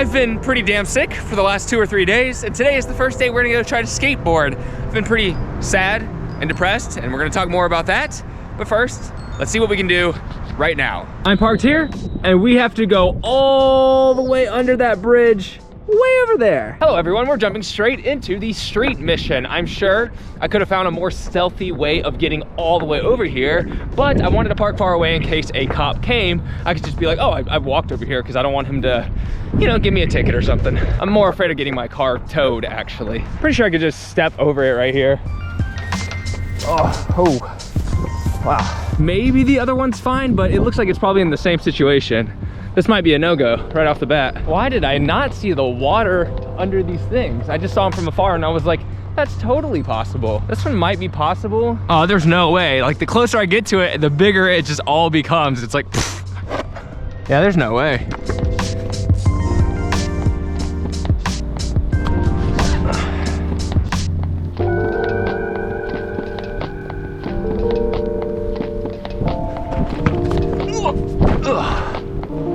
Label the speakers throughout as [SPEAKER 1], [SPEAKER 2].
[SPEAKER 1] I've been pretty damn sick for the last 2 or 3 days, and today is the first day we're gonna go try to skateboard. I've been pretty sad and depressed, and we're gonna talk more about that. But first, let's see what we can do right now. I'm parked here, and we have to go all the way under that bridge, way over there. Hello everyone, we're jumping straight into the street mission. I'm sure I could have found a more stealthy way of getting all the way over here, but I wanted to park far away in case a cop came. I could just be like, oh, I walked over here because I don't want him to, you know, give me a ticket or something. I'm more afraid of getting my car towed, actually. Pretty sure I could just step over it right here. Oh, wow. Maybe the other one's fine, but it looks like it's probably in the same situation. This might be a no-go right off the bat. Why did I not see the water under these things? I just saw them from afar and I was like, that's totally possible. This one might be possible. Oh, there's no way. Like, the closer I get to it, the bigger it just all becomes. It's like, pfft. Yeah, there's no way.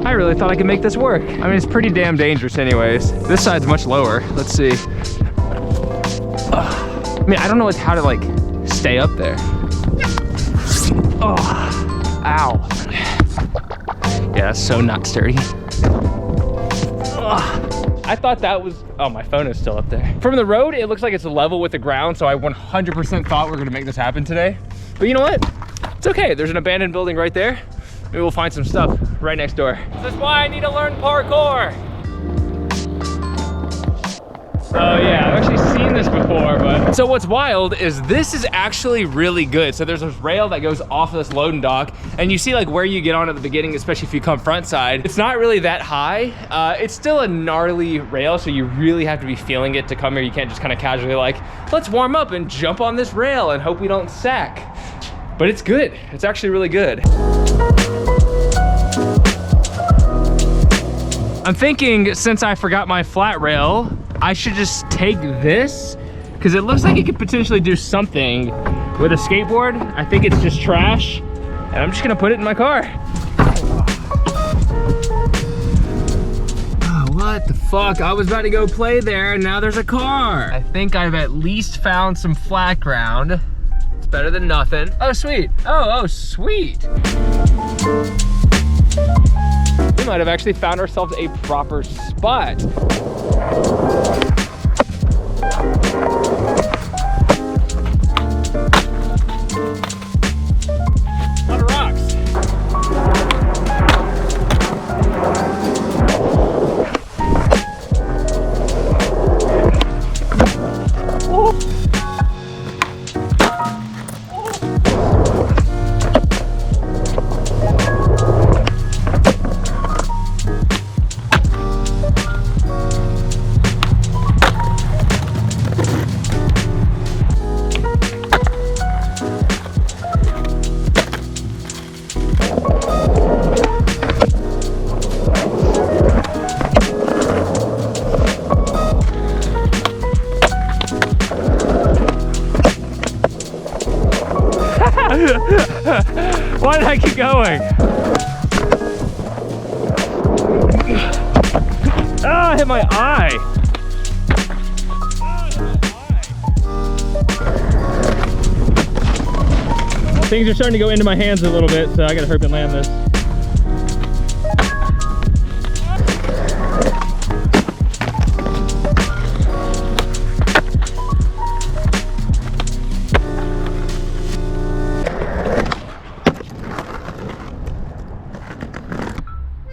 [SPEAKER 1] I really thought I could make this work. I mean, it's pretty damn dangerous anyways. This side's much lower. Let's see. I mean, I don't know how to like stay up there. Oh, ow. Yeah, that's so not sturdy. I thought that was, oh, my phone is still up there. From the road, it looks like it's level with the ground, so I 100% thought we were gonna make this happen today. But you know what? It's okay. There's an abandoned building right there. Maybe we'll find some stuff right next door. This is why I need to learn parkour. Oh yeah, I've actually seen this before, but. So what's wild is this is actually really good. So there's this rail that goes off of this loading dock, and you see like where you get on at the beginning, especially if you come front side. It's not really that high. It's still a gnarly rail, so you really have to be feeling it to come here. You can't just kind of casually like, let's warm up and jump on this rail and hope we don't sack. But it's good. It's actually really good. I'm thinking, since I forgot my flat rail, I should just take this, because it looks like it could potentially do something with a skateboard. I think it's just trash, and I'm just gonna put it in my car. Oh, what the fuck? I was about to go play there, and now there's a car. I think I've at least found some flat ground. It's better than nothing. Oh, sweet. Oh, sweet. We might have actually found ourselves a proper spot. A lot of rocks. Why did I keep going? Ah, I hit my eye. Things are starting to go into my hands a little bit, so I gotta hurry and land this.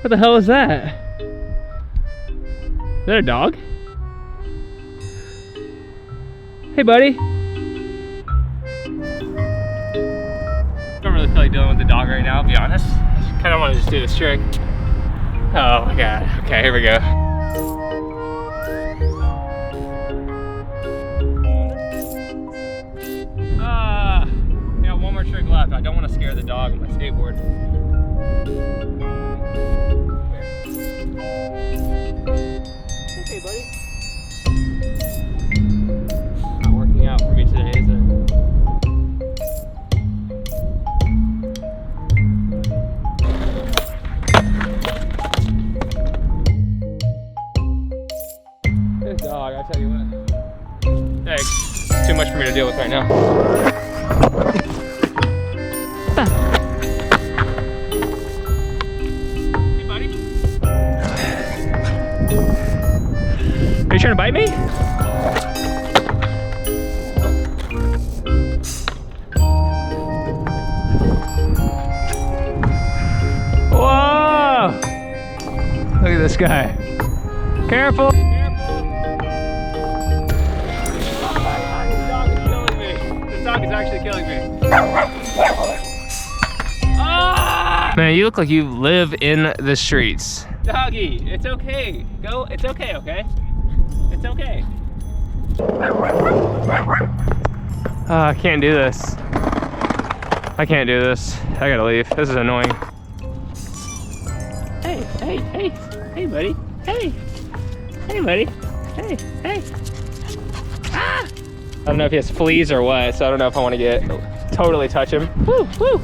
[SPEAKER 1] What the hell is that? Is that a dog? Hey, buddy. Don't really feel like dealing with the dog right now, I'll be honest. I kind of want to just do this trick. Oh my god. Okay, here we go. I got one more trick left. I don't want to scare the dog on my skateboard. Okay, buddy. Not working out for me today, is it? dog, I tell you what. Thanks. It's too much for me to deal with right now. Hey, buddy. Are you trying to bite me? Whoa! Look at this guy. Careful! This dog is actually killing me. Ah! Man, you look like you live in the streets. Doggy, it's okay. Go, it's okay, okay? It's okay. I can't do this. I can't do this. I gotta leave. This is annoying. Hey, hey, hey, hey, buddy. Hey, hey, buddy. Hey, hey. Ah! I don't know if he has fleas or what, so I don't know if I want to get totally touch him. Woo, woo.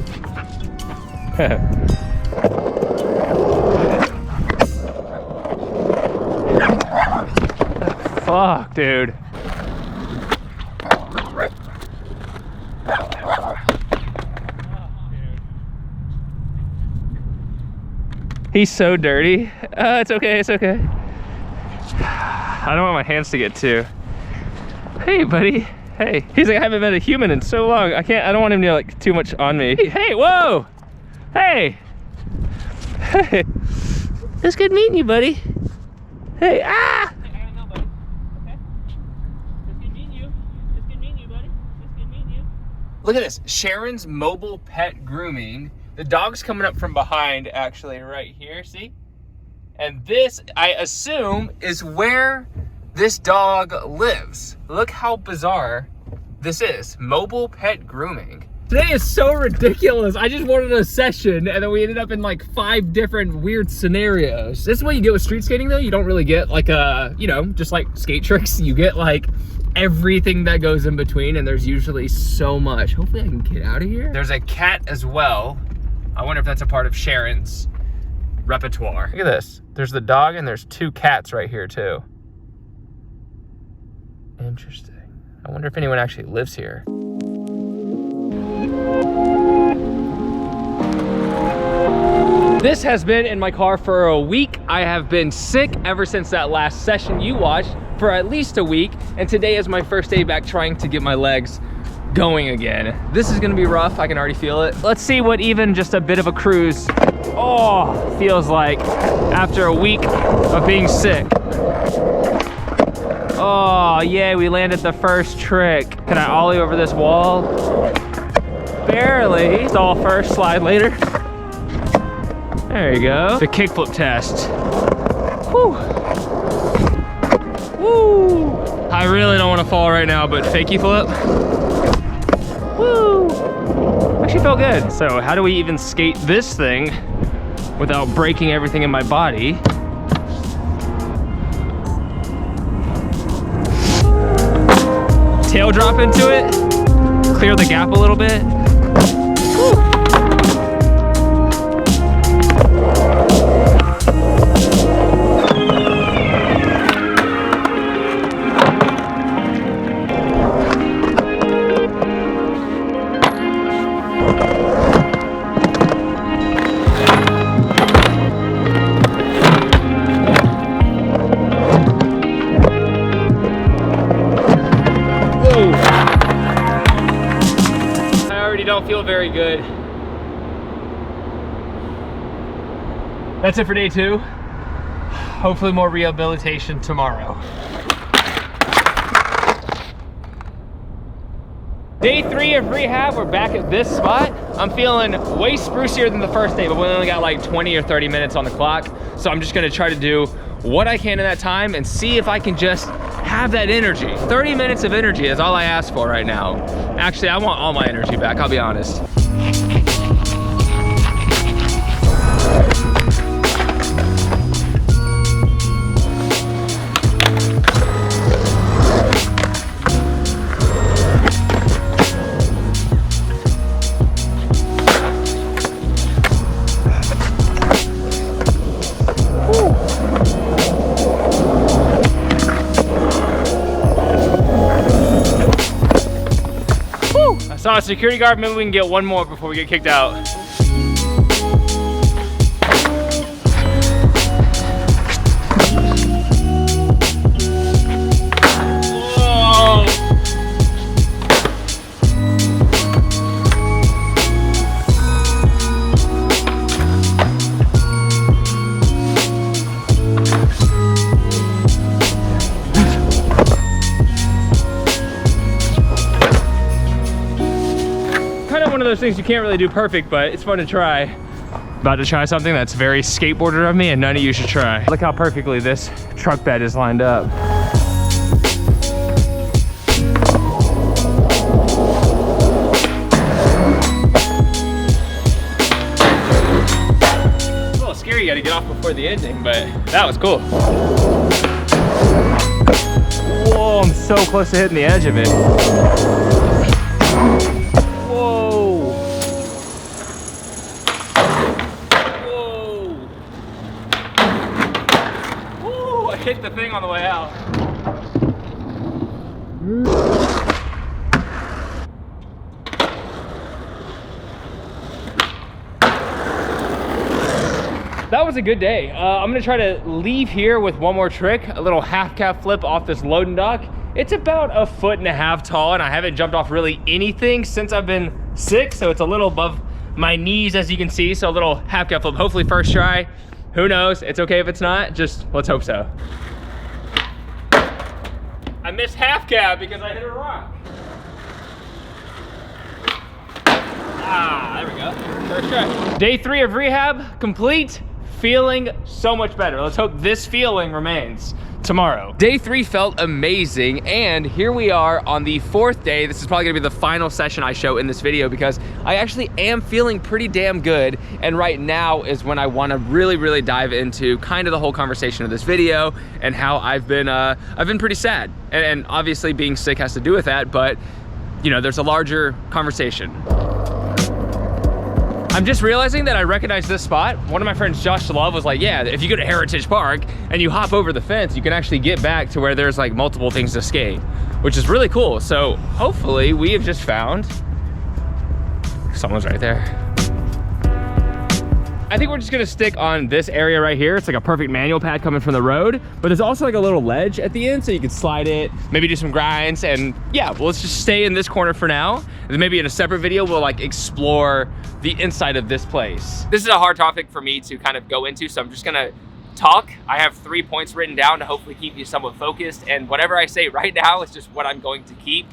[SPEAKER 1] Fuck, dude. He's so dirty. It's okay, it's okay. I don't want my hands to get too. Hey, buddy. Hey. He's like, I haven't met a human in so long. I don't want him to like too much on me. Hey, whoa. Hey. Hey. It's good meeting you, buddy. Hey, ah. Hey, I don't know, buddy. Okay. It's good meeting you. It's good meeting you, buddy. It's good meeting you. Look at this. Sharon's Mobile Pet Grooming. The dog's coming up from behind, actually, right here, see? And this, I assume, is where this dog lives. Look how bizarre this is. Mobile Pet Grooming. Today is so ridiculous. I just wanted a session, and then we ended up in like 5 different weird scenarios. This is what you get with street skating, though. You don't really get like a, you know, just like skate tricks. You get like everything that goes in between, and there's usually so much. Hopefully I can get out of here. There's a cat as well. I wonder if that's a part of Sharon's repertoire. Look at this. There's the dog and there's 2 cats right here too. Interesting. I wonder if anyone actually lives here. This has been in my car for a week. I have been sick ever since that last session you watched for at least a week. And today is my first day back trying to get my legs going again. This is gonna be rough, I can already feel it. Let's see what even just a bit of a cruise, feels like after a week of being sick. Oh, yay, we landed the first trick. Can I ollie over this wall? Barely. Stall first, slide later. There you go. The kickflip test. Woo. Woo. I really don't wanna fall right now, but fakie flip. Woo! Actually felt good. So how do we even skate this thing without breaking everything in my body? Tail drop into it, clear the gap a little bit. Woo! Don't feel very good. That's it for day 2. Hopefully more rehabilitation tomorrow. Day 3 of rehab, we're back at this spot. I'm feeling way sprucier than the first day, but we only got like 20 or 30 minutes on the clock. So I'm just gonna try to do what I can in that time and see if I can just have that energy. 30 minutes of energy is all I ask for right now. Actually, I want all my energy back, I'll be honest. Saw a security guard, maybe we can get one more before we get kicked out. Whoa. One of those things you can't really do perfect, but it's fun to try. About to try something that's very skateboarder of me and none of you should try. Look how perfectly this truck bed is lined up. It's a little scary, you gotta get off before the ending, but that was cool. Whoa, I'm so close to hitting the edge of it. Hit the thing on the way out. That was a good day. I'm gonna try to leave here with one more trick, a little half cab flip off this loading dock. It's about 1.5 feet tall and I haven't jumped off really anything since I've been sick, so it's a little above my knees as you can see, so a little half cab flip, hopefully first try. Who knows? It's okay if it's not, just let's hope so. I missed half cab because I hit a rock. Ah, there we go. First try. Day 3 of rehab complete, feeling so much better. Let's hope this feeling remains tomorrow. Day 3 felt amazing, and here we are on the 4th day. This is probably gonna be the final session I show in this video because I actually am feeling pretty damn good, and right now is when I wanna really dive into kind of the whole conversation of this video and how I've been pretty sad. And obviously being sick has to do with that, but you know, there's a larger conversation. I'm just realizing that I recognize this spot. One of my friends, Josh Love, was like, yeah, if you go to Heritage Park and you hop over the fence, you can actually get back to where there's like multiple things to skate, which is really cool. So hopefully we have just found, someone's right there. I think we're just gonna stick on this area right here. It's like a perfect manual pad coming from the road, but there's also like a little ledge at the end so you can slide it, maybe do some grinds, and yeah, well, let's just stay in this corner for now. And then maybe in a separate video, we'll like explore the inside of this place. This is a hard topic for me to kind of go into, so I'm just gonna talk. I have 3 points written down to hopefully keep you somewhat focused, and whatever I say right now is just what I'm going to keep.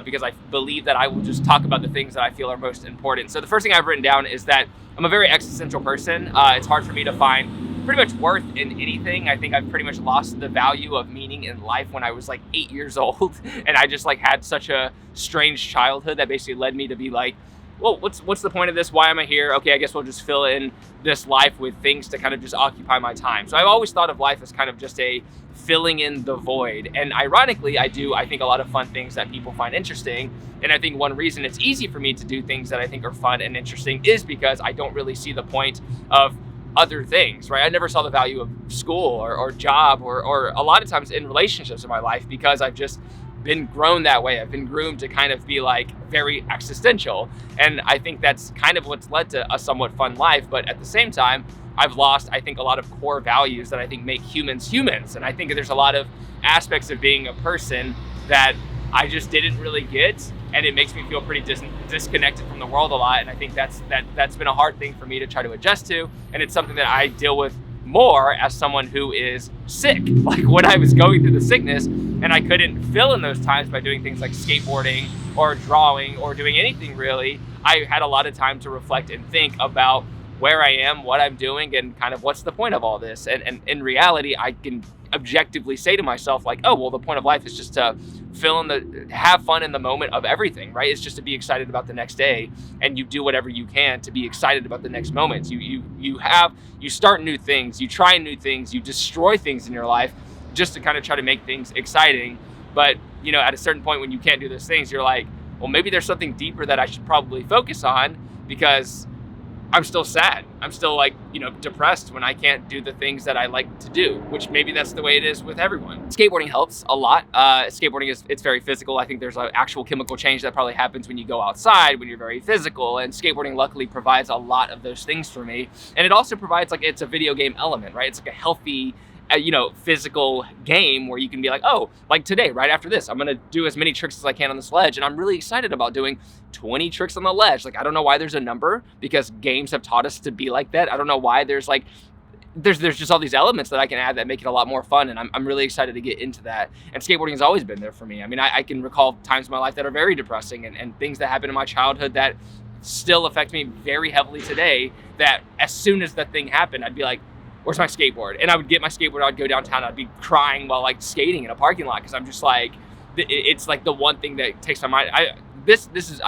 [SPEAKER 1] Because I believe that I will just talk about the things that I feel are most important. So the first thing I've written down is that I'm a very existential person. It's hard for me to find pretty much worth in anything. I think I've pretty much lost the value of meaning in life when I was like 8 years old. And I just like had such a strange childhood that basically led me to be like, well, what's the point of this? Why am I here? Okay, I guess we'll just fill in this life with things to kind of just occupy my time. So I've always thought of life as kind of just a filling in the void. And ironically, I think a lot of fun things that people find interesting. And I think one reason it's easy for me to do things that I think are fun and interesting is because I don't really see the point of other things, right? I never saw the value of school or job or a lot of times in relationships in my life because I've just been grown that way. I've been groomed to kind of be like very existential. And I think that's kind of what's led to a somewhat fun life. But at the same time, I've lost, I think, a lot of core values that I think make humans humans. And I think there's a lot of aspects of being a person that I just didn't really get. And it makes me feel pretty disconnected from the world a lot. And I think that's been a hard thing for me to try to adjust to. And it's something that I deal with more as someone who is sick. Like when I was going through the sickness and I couldn't fill in those times by doing things like skateboarding or drawing or doing anything really, I had a lot of time to reflect and think about where I am, what I'm doing, and kind of what's the point of all this. And in reality, I can objectively say to myself like, oh, well, the point of life is just to have fun in the moment of everything, right? It's just to be excited about the next day, and you do whatever you can to be excited about the next moments. You start new things, you try new things, you destroy things in your life just to kind of try to make things exciting. But you know, at a certain point when you can't do those things, you're like, well, maybe there's something deeper that I should probably focus on, because I'm still sad. I'm still like, you know, depressed when I can't do the things that I like to do, which maybe that's the way it is with everyone. Skateboarding helps a lot. Skateboarding it's very physical. I think there's an actual chemical change that probably happens when you go outside, when you're very physical, and skateboarding luckily provides a lot of those things for me. And it also provides, like, it's a video game element, right? It's like a healthy, you know, physical game where you can be like, oh, like today, right after this, I'm gonna do as many tricks as I can on this ledge, and I'm really excited about doing 20 tricks on the ledge. Like, I don't know why there's a number, because games have taught us to be like that. I don't know why there's like, there's just all these elements that I can add that make it a lot more fun, and I'm really excited to get into that. And skateboarding has always been there for me. I mean, I can recall times in my life that are very depressing, and things that happened in my childhood that still affect me very heavily today, that as soon as that thing happened, I'd be like, where's my skateboard? And I would get my skateboard, I'd go downtown, I'd be crying while like skating in a parking lot, because I'm just like, it's like the one thing that takes my mind. I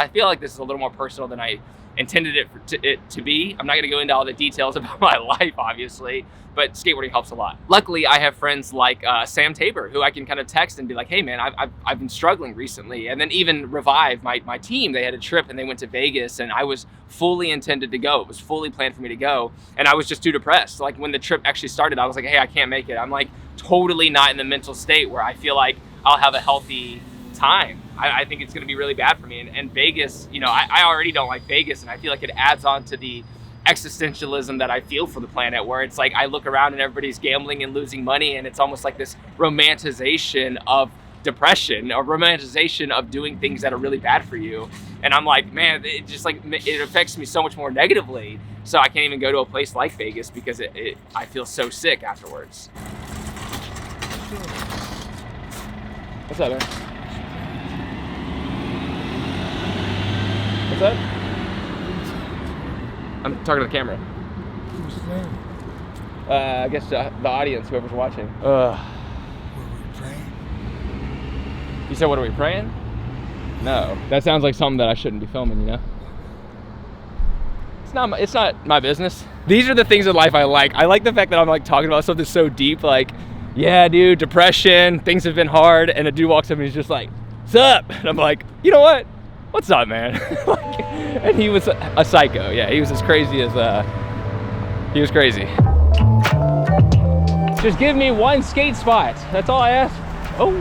[SPEAKER 1] feel like this is a little more personal than I intended it to be. I'm not gonna go into all the details about my life, obviously, but skateboarding helps a lot. Luckily, I have friends like Sam Tabor, who I can kind of text and be like, hey man, I've been struggling recently. And then even Revive, my team, they had a trip and they went to Vegas, and I was fully intended to go. It was fully planned for me to go, and I was just too depressed. Like, when the trip actually started, I was like, hey, I can't make it. I'm like totally not in the mental state where I feel like I'll have a healthy time. I think it's gonna be really bad for me. And Vegas, you know, I already don't like Vegas, and I feel like it adds on to the existentialism that I feel for the planet, where it's like I look around and everybody's gambling and losing money, and it's almost like this romanticization of depression, or romanticization of doing things that are really bad for you. And I'm like, man, it just like, it affects me so much more negatively. So I can't even go to a place like Vegas, because I feel so sick afterwards. What's up, man? What's that? I'm talking to the camera.
[SPEAKER 2] Who's there?
[SPEAKER 1] I guess the audience, whoever's watching.
[SPEAKER 2] Were we praying?
[SPEAKER 1] You said, what are we praying? No. That sounds like something that I shouldn't be filming, you know? It's not my business. These are the things in life I like. I like the fact that I'm like talking about something so deep, like, yeah, dude, depression, things have been hard, and a dude walks up and he's just like, what's up? And I'm like, you know what? What's up, man? Like, and he was a psycho. Yeah, he was as crazy as, he was crazy. Just give me one skate spot. That's all I ask. Oh,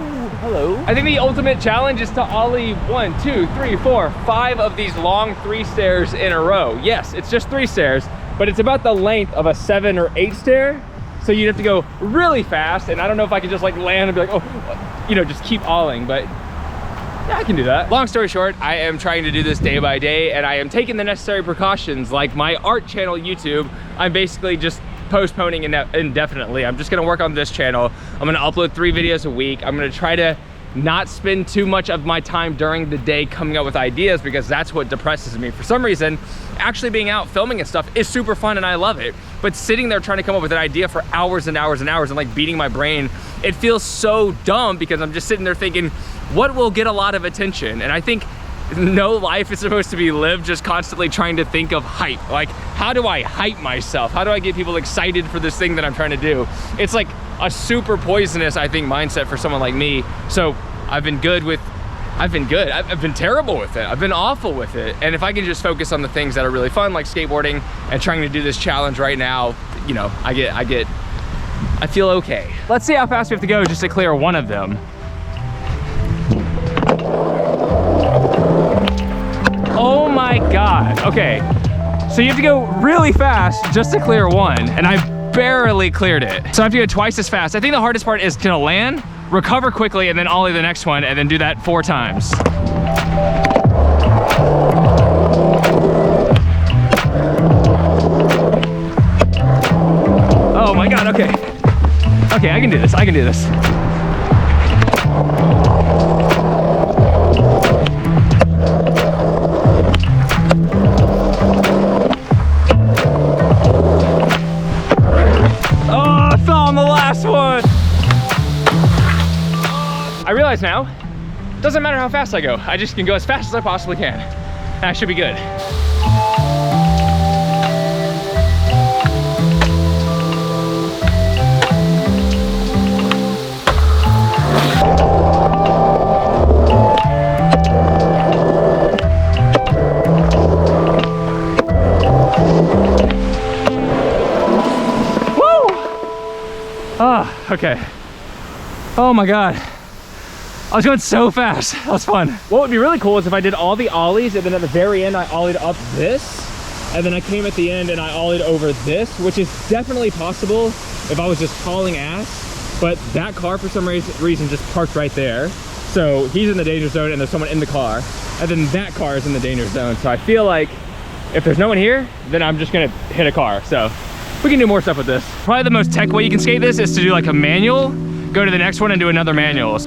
[SPEAKER 1] hello. I think the ultimate challenge is to ollie 1, 2, 3, 4, 5 of these long 3 stairs in a row. Yes, it's just 3 stairs, but it's about the length of a 7 or 8 stair. So you'd have to go really fast, and I don't know if I could just like land and be like, oh, you know, just keep ollieing, but yeah, I can do that. Long story short, I am trying to do this day by day, and I am taking the necessary precautions. Like my art channel YouTube, I'm basically just postponing indefinitely. I'm just gonna work on this channel. I'm gonna upload 3 videos a week. I'm gonna try to not spend too much of my time during the day coming up with ideas, because that's what depresses me. For some reason, actually being out filming and stuff is super fun and I love it. But sitting there trying to come up with an idea for hours and hours and hours and like beating my brain, it feels so dumb, because I'm just sitting there thinking, what will get a lot of attention? And I think no life is supposed to be lived just constantly trying to think of hype. Like, how do I hype myself? How do I get people excited for this thing that I'm trying to do? It's like a super poisonous, I think, mindset for someone like me. So I've been good. I've been terrible with it. I've been awful with it. And if I can just focus on the things that are really fun, like skateboarding and trying to do this challenge right now, you know, I feel okay. Let's see how fast we have to go just to clear one of them. Oh my God, okay. So you have to go really fast just to clear one, and I barely cleared it. So I have to go twice as fast. I think the hardest part is to land, recover quickly, and then ollie the next one, and then do that 4 times. Oh my God, okay. Okay, I can do this, I can do this. I realize now, doesn't matter how fast I go. I just can go as fast as I possibly can. And I should be good. Okay. Oh my God. I was going so fast. That was fun. What would be really cool is if I did all the ollies and then at the very end I ollied up this, and then I came at the end and I ollied over this, which is definitely possible if I was just hauling ass. But that car for some reason just parked right there. So he's in the danger zone and there's someone in the car. And then that car is in the danger zone. So I feel like if there's no one here, then I'm just gonna hit a car. So we can do more stuff with this. Probably the most tech way you can skate this is to do like a manual, go to the next one and do another manual.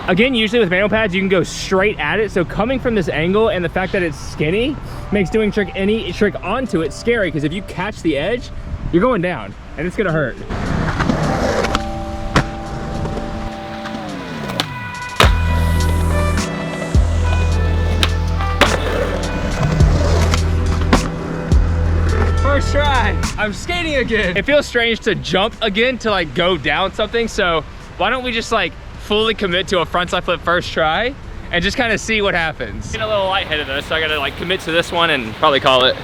[SPEAKER 1] Again, usually with manual pads, you can go straight at it. So coming from this angle and the fact that it's skinny makes doing any trick onto it scary, because if you catch the edge, you're going down and it's gonna hurt. First try, I'm skating again. It feels strange to jump again to like go down something. So why don't we just like fully commit to a frontside flip first try and just kind of see what happens. Getting a little lightheaded though, so I gotta like commit to this one and probably call it.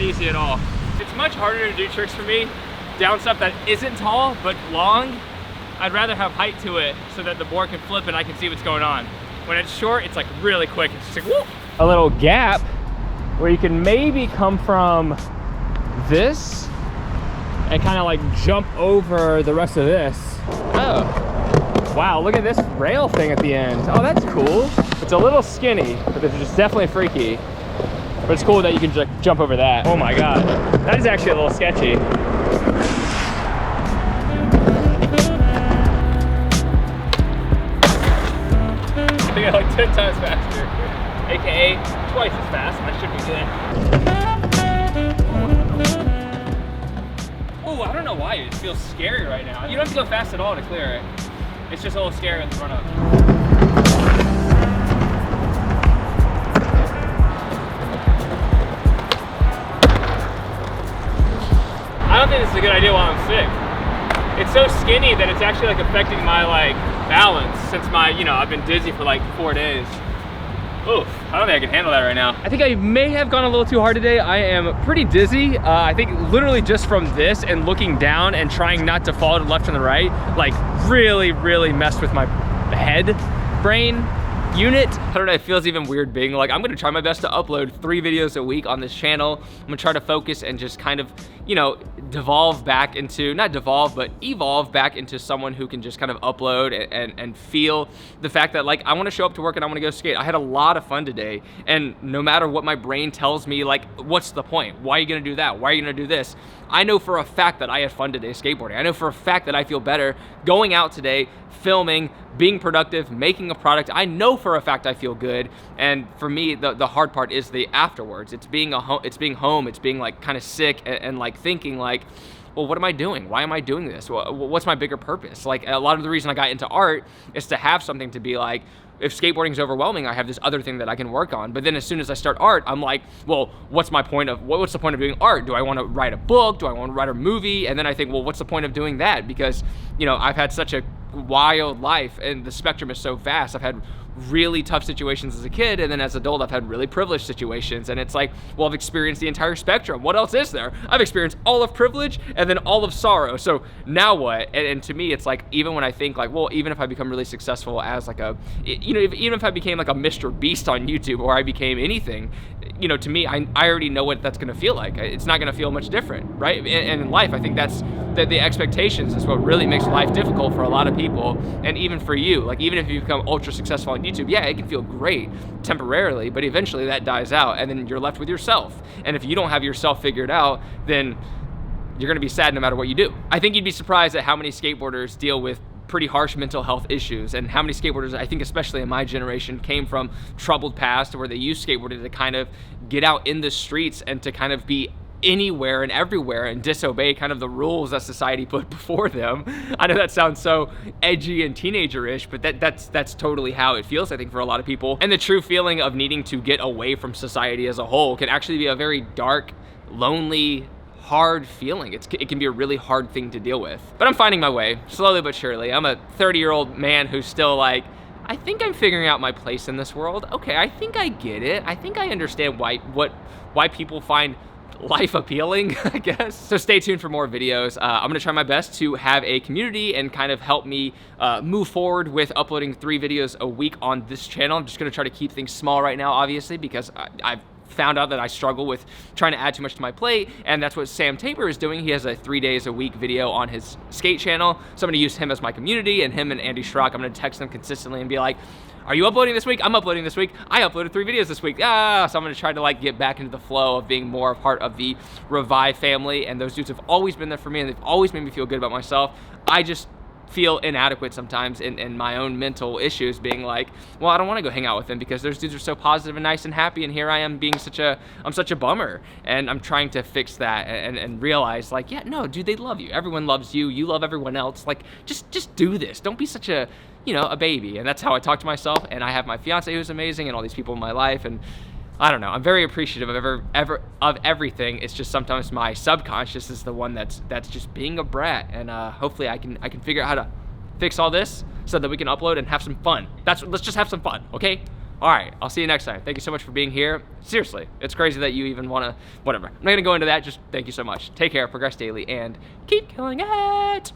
[SPEAKER 1] Easy at all. It's much harder to do tricks for me down stuff that isn't tall but long. I'd rather have height to it so that the board can flip and I can see what's going on. When it's short, it's like really quick. It's just like whoop. A little gap where you can maybe come from this and kind of like jump over the rest of this. Oh, wow, look at this rail thing at the end. Oh, that's cool. It's a little skinny, but it's just definitely freaky. But it's cool that you can just jump over that. Oh my God, that is actually a little sketchy. I think I like 10 times faster, AKA twice as fast, and that should be good. Oh, I don't know why, it feels scary right now. You don't have to go fast at all to clear it. It's just a little scary at the run up. I don't think this is a good idea while I'm sick. It's so skinny that it's actually like affecting my like balance since my, you know, I've been dizzy for like 4 days. Oof, I don't think I can handle that right now. I think I may have gone a little too hard today. I am pretty dizzy. I think literally just from this and looking down and trying not to fall to the left and the right, like really messed with my head, brain unit. I don't know, it feels even weird being like, I'm gonna try my best to upload 3 videos a week on this channel. I'm gonna try to focus and just kind of, you know, devolve back into, not devolve, but evolve back into someone who can just kind of upload and feel the fact that like, I wanna show up to work and I wanna go skate. I had a lot of fun today, and no matter what my brain tells me, like, what's the point? Why are you gonna do that? Why are you gonna do this? I know for a fact that I had fun today skateboarding. I know for a fact that I feel better going out today, filming, being productive, making a product. I know for a fact I feel good, and for me, the hard part is the afterwards. It's being home. It's being like kind of sick and like thinking like, well, what am I doing? Why am I doing this? What's my bigger purpose? Like, a lot of the reason I got into art is to have something to be like, if skateboarding is overwhelming, I have this other thing that I can work on. But then as soon as I start art, I'm like, well, what's the point of doing art? Do I want to write a book? Do I want to write a movie? And then I think, well, what's the point of doing that? Because, you know, I've had such a wild life and the spectrum is so vast. I've had really tough situations as a kid, and then as an adult I've had really privileged situations, and it's like, well, I've experienced the entire spectrum. What else is there? I've experienced all of privilege and then all of sorrow, so now what? And to me, it's like, even when I think like, well, even if I become really successful as like a, you know, even if I became like a Mr. Beast on YouTube, or I became anything, you know, to me, I already know what that's gonna feel like. It's not gonna feel much different, right? And in life, I think that's the expectations is what really makes life difficult for a lot of people, and even for you. Like, even if you become ultra successful on YouTube, yeah, it can feel great temporarily, but eventually that dies out, and then you're left with yourself. And if you don't have yourself figured out, then you're gonna be sad no matter what you do. I think you'd be surprised at how many skateboarders deal with pretty harsh mental health issues, and how many skateboarders, I think especially in my generation, came from troubled past where they used skateboarding to kind of get out in the streets and to kind of be anywhere and everywhere and disobey kind of the rules that society put before them. I know that sounds so edgy and teenager-ish, but that's totally how it feels, I think, for a lot of people. And the true feeling of needing to get away from society as a whole can actually be a very dark, lonely, hard feeling. It can be a really hard thing to deal with. But I'm finding my way, slowly but surely. I'm a 30-year-old man who's still like, I think I'm figuring out my place in this world. Okay, I think I get it. I think I understand why people find life appealing, I guess. So stay tuned for more videos. I'm gonna try my best to have a community and kind of help me move forward with uploading 3 videos a week on this channel. I'm just gonna try to keep things small right now, obviously, because I've found out that I struggle with trying to add too much to my plate, and that's what Sam Tabor is doing. He has a 3 days a week video on his skate channel, so I'm gonna use him as my community, and him and Andy Schrock, I'm gonna text them consistently and be like, are you uploading this week? I'm uploading this week. I uploaded 3 videos this week. So I'm gonna try to like get back into the flow of being more a part of the Revive family, and those dudes have always been there for me, and they've always made me feel good about myself. I just feel inadequate sometimes in my own mental issues, being like, well, I don't want to go hang out with them because those dudes are so positive and nice and happy, and here I am being I'm such a bummer. And I'm trying to fix that and realize, like, yeah, no, dude, they love you. Everyone loves you. You love everyone else. Like, just do this. Don't be such a, you know, a baby. And that's how I talk to myself. And I have my fiance who's amazing, and all these people in my life, and I don't know, I'm very appreciative of everything. It's just sometimes my subconscious is the one that's just being a brat, and hopefully I can figure out how to fix all this so that we can upload and have some fun. Let's just have some fun, okay? All right, I'll see you next time. Thank you so much for being here. Seriously, it's crazy that you even wanna, whatever. I'm not gonna go into that, just thank you so much. Take care, progress daily, and keep killing it.